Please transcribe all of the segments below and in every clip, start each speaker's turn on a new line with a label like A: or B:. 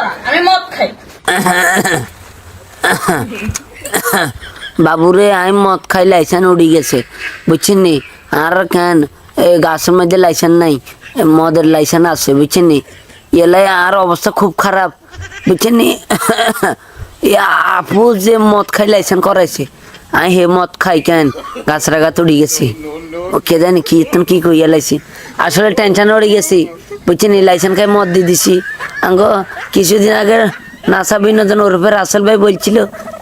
A: করা, আমি মদ খাই।
B: বাবুরে আমি মদ খাই লাইসেন্স উড়ি গেছে বুঝছেন নি। আর কেন গাছের মধ্যে লাইসেন্স নাই, মদের লাইসেন্স আছে বুঝছেন নি। এলাই আর অবস্থা খুব খারাপ বুঝছেন নি। আপু যে মদ খাই লাইসেন্স করাইছে, আমি হে মদ খাই কেন গাছরা গাছ উড়ি গেছি। ও কে জানি কি তুমি কি কইয়া লাইছি, আসলে টেনশন উড়ে গেছি বুঝছেন নি। লাইসেন্স খাই মদ দিয়ে দিছি। আঙ্গ কিছুদিন আগে নাসা বিনোদন ওরফে রাসেল ভাই বলছিল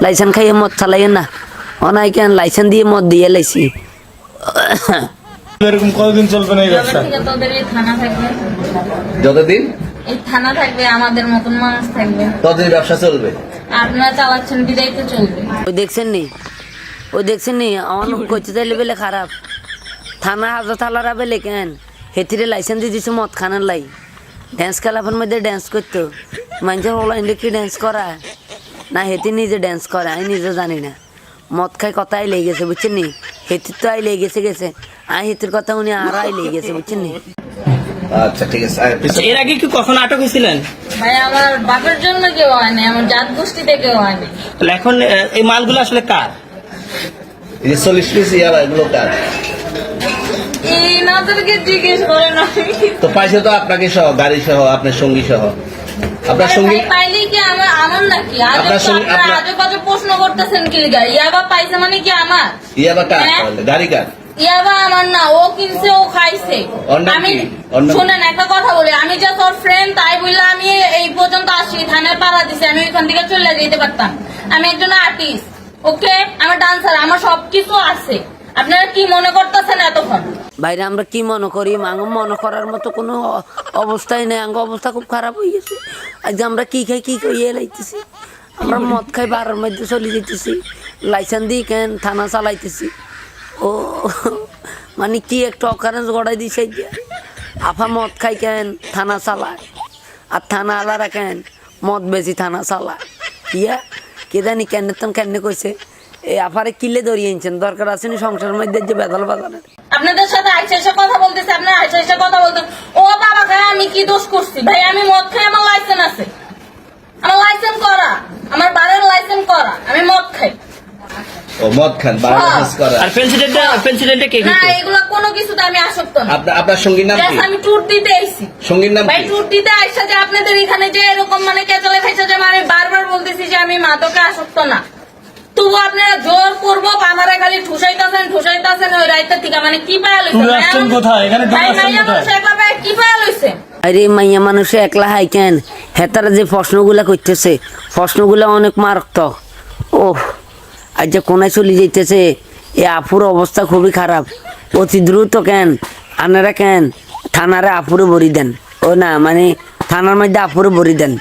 B: লাইসেন্স খাইয়ে মদ চালাইও না, অনাই কেন লাইসেন্স দিয়ে মদ দিয়ে লাইছি।
C: এরকম কতদিন চলবে না এই ব্যবসা?
A: তোদের এই থানা থাকবে,
D: যতদিন
A: এই থানা থাকবে, আমাদের মতন মানুষ থাকবে,
D: ততদিন ব্যবসা চলবে।
A: আপনারা চালাচ্ছেন বিদায় তো চলবে।
B: ওই দেখছেন নি, ওই দেখছেন নি আমার করতে চাইলে বেলে খারাপ। থানা হাজার থালারা বেলে কেন হেতিরে লাইসেন্স দিয়ে দিছে মদ খানার লাই। ড্যান্স ক্লাবের মধ্যে ড্যান্স করতো, মানুষের অনলাইনে কি ড্যান্স করা না হেতি নিজে ড্যান্স করে, আমি নিজে জানি না। মদ খাই কথা আই লেগে গেছে বুঝছেন নি। হেতির তো আই লেগে গেছে, আমি হেতির কথা উনি আর আই লেগে গেছে বুঝছেন নি।
D: আচ্ছা ঠিক আছে।
E: এর আগে কি কখনো আটক হয়েছিলেন?
A: ভাই আমার বাপের জন্য কেউ হয়নি, আমার জাত গোষ্ঠীতে কেউ হয়নি।
E: তাহলে এখন এই মালগুলো আসলে কার?
D: এই যে 40 পিস ইয়াবা এগুলো কার?
A: এই নাদেরকে জিজ্ঞেস করেন।
D: তো পাইছে তো আপনাকে সহ, গাড়ি সহ, আপনার সঙ্গী সহ। আপনার সঙ্গী
A: পাইলেই কি আমার নাকি?
D: আপনার সঙ্গে- আপনার-
A: আজব আজব প্রশ্ন করতেছেন কি লিগা? ইয়াবা পাইছে মানে কি আমার?
D: ইয়াবা কার?
A: হ্যাঁ?
D: গাড়ি কার?
A: ইয়াবা আমার না, ও কিনছে, ও খাইছে।
D: অন্য
A: আমি
D: কি? অন্য কি?
A: শুনেন একটা কথা বলি, আমি যে তোর ফ্রেন্ড তাই বললে আমি এই পর্যন্ত আসি, থানায় পাড়া দিছি, আমি ওইখান থেকে চলে যেতে পারতাম। আমি একজন আর্টিস্ট, ওকে, আমার ডান্সার, আমার সবকিছু আছে। আপনারা কি মনে করতেছেন এতক্ষণ?
B: বাইরে আমরা কি মনে করি, আঙ্গ মনে করার মতো কোনো অবস্থাই নেই। আঙ্গ অবস্থা খুব খারাপ হয়ে গেছে। আজ আমরা কি খাই কি কইয়ে লাইতেছি, আমরা মদ খাই বারের মধ্যে চলে যেতেছি, লাইসেন্স দিয়ে কেন থানা চালাইতেছি। ও মানে কি একটা অকারেন্স গড়াই দিছে। আফা মদ খাই কেন থানা চালায়, আর থানা আলারা কেন মদ বেশি থানা চালায়। ইয়া কে জানি কেন কেন কইছে এই আফারে কিলে ধরিয়ে আনছেন, দরকার আছে নি সংসারের মধ্যে যে বেদল বাজানের।
A: আপনাদের সাথে আইসা এসে কথা বলতেছে, আপনারা আইসা এসে কথা বলতেন। ও বাবা খায়, আমি কি দোষ করছি? ভাই আমি মদ খাই, আমার লাইসেন্স আছে, আমার লাইসেন্স করা, আমার বারের লাইসেন্স করা, আমি মদ খাই।
D: ও মদ খান, বারবার করে।
E: আর প্রেসিডেন্টে কে
A: না
E: কিন্তু?
A: এগুলো কোনো কিছুতে আমি আসক্ত না।
D: আপনার সঙ্গীর নাম
A: Just
D: কি?
A: আমি ট্যুর দিতে আইছি।
D: সঙ্গীর নাম
A: ভাই
D: কি?
A: ট্যুর দিতে আইসা যে আপনাদের এখানে যে এরকম মানে কেচলে খাইছে, যে আমি বারবার বলতেছি যে আমি মাদকে আসক্ত না, তবু আপনারা জোর করবো আমারে খালি ঠুসাইতাছেন ওই রাইতের থেকে। মানে কি পায়া লইছে?
C: ট্যুর আসছেন কোথায়? এখানে ট্যুর
A: ভাই
C: আসছেন
A: মাইয়া
C: কোথায়?
A: মানুষ একলা পায়া কি পায়া লইছে?
B: আরে মাইয়া মানুষে একলা হাই কেন, হেতারা যে প্রশ্নগুলা করতেছে প্রশ্নগুলা অনেক মারাত্মক। ও আজ যে কোনায় চলে যাইতেছে, এ আপুর অবস্থা খুবই খারাপ। অতি দ্রুত কেন আপনারা কেন থানারে আপুরে ভরি দেন, ও না মানে থানার মধ্যে আপুরে ভরি দেন।